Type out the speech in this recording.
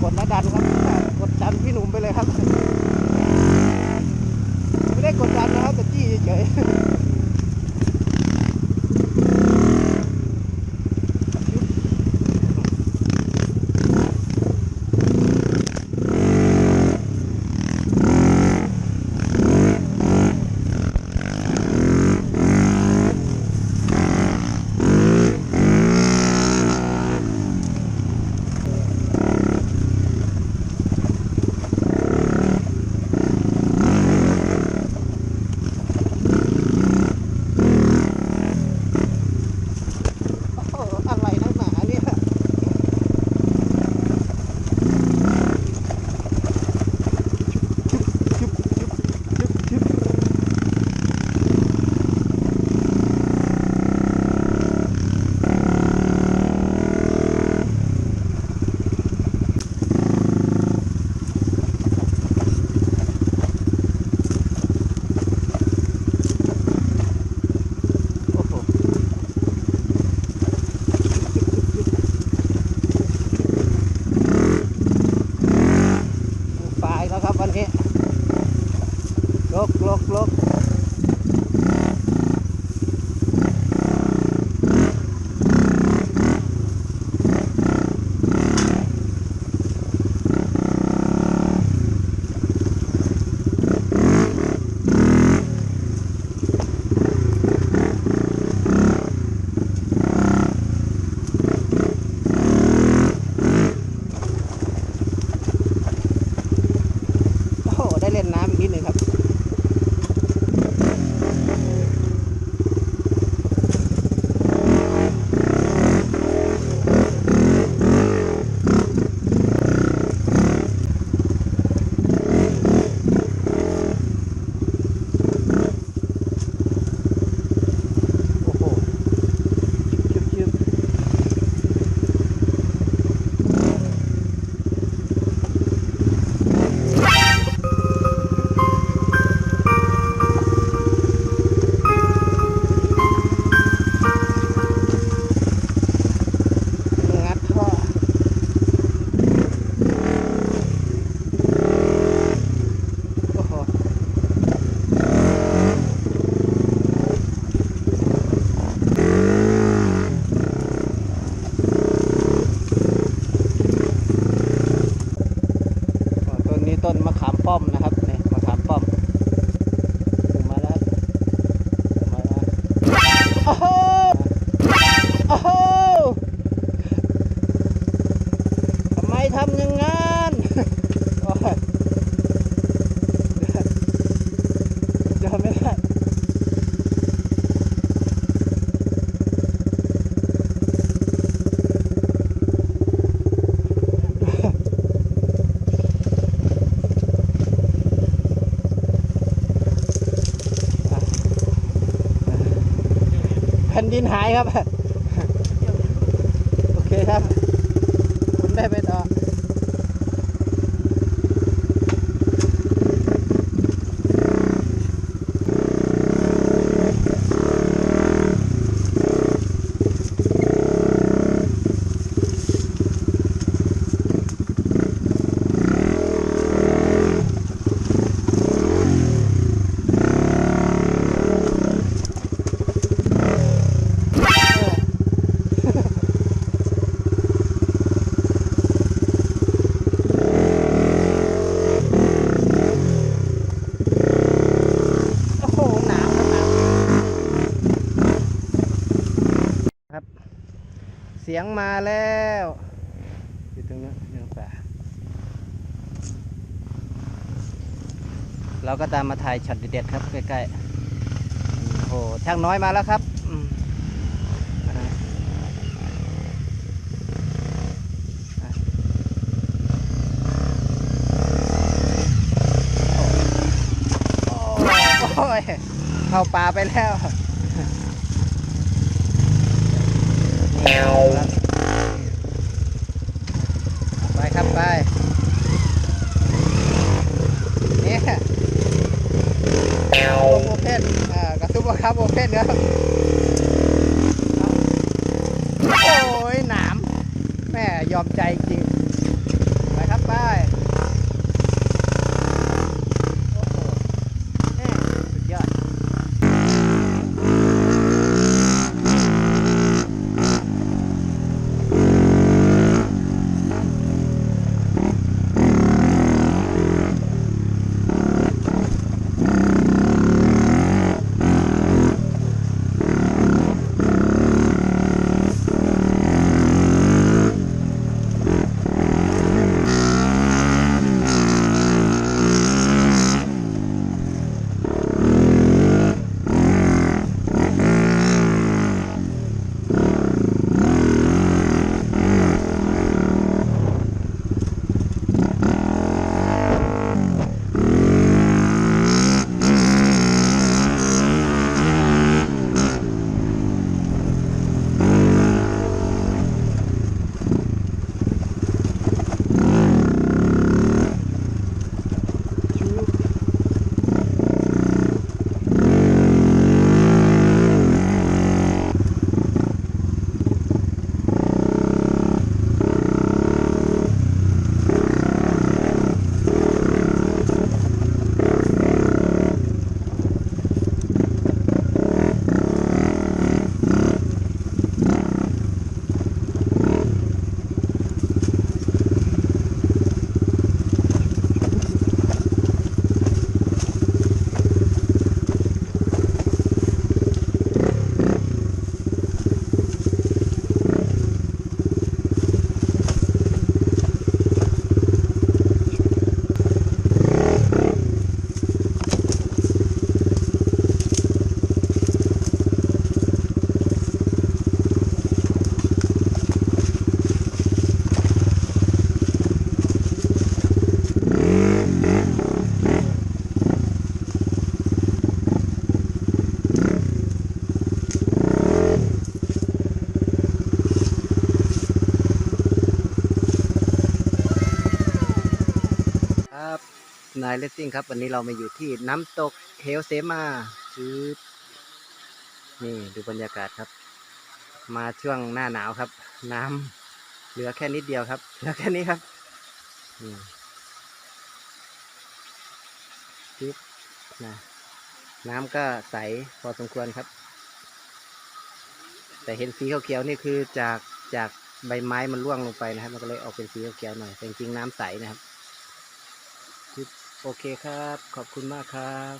กดแล้วดันครับกดดันพี่หนุ่มไปเลยครับไม่ได้กดดันนะครับแต่จี้เฉยอะไรนักหนาเนี่ยแล้วครับวันนี้ลกโอ้โหได้เล่นน้ำอีกนิดหนึ่งครับโอ้โหชิบงัดท่อโอ้โหต้นนี้ต้นมะขามป้อมนะครับนี่มะขามป้อมมาแล้วมาแล้วโอ้โหโอ้โหทำไมทำอย่างนั้นโอ้ยเดี๋ยวไม่ได้แผ่นดินหายครับโอเคครับคุณได้ไปต่อโอ้โหหนาวครับเสียงมาแล้วอยู่ตรงนี้เรื่องป่าเราก็ตามมาถ่ายช็อตเด็ดๆครับใกล้ๆโอ้โหช่างน้อยมาแล้วครับโอ้ยเข้าป่าไปแล้วไปครับไปนี่โอเพนกระซุบครับโอเพนครับโอ้ยหนามแม่ยอมใจจริงไปครับ ครับนายเลสซิ่งครับวันนี้เรามาอยู่ที่น้ำตกเหวเสมาคือนี่ดูบรรยากาศครับมาช่วงหน้าหนาวครับน้ำเหลือแค่นิดเดียวครับเหลือแค่นี้ครับนี่จิ๊บนะน้ำก็ใสพอสมควรครับแต่เห็นสีเขียวๆนี่คือจากใบไม้มันร่วงลงไปนะครับมันก็เลยออกเป็นสีเขียวๆหน่อยแต่จริงๆน้ำใสนะครับจิ๊บโอเคครับขอบคุณมากครับ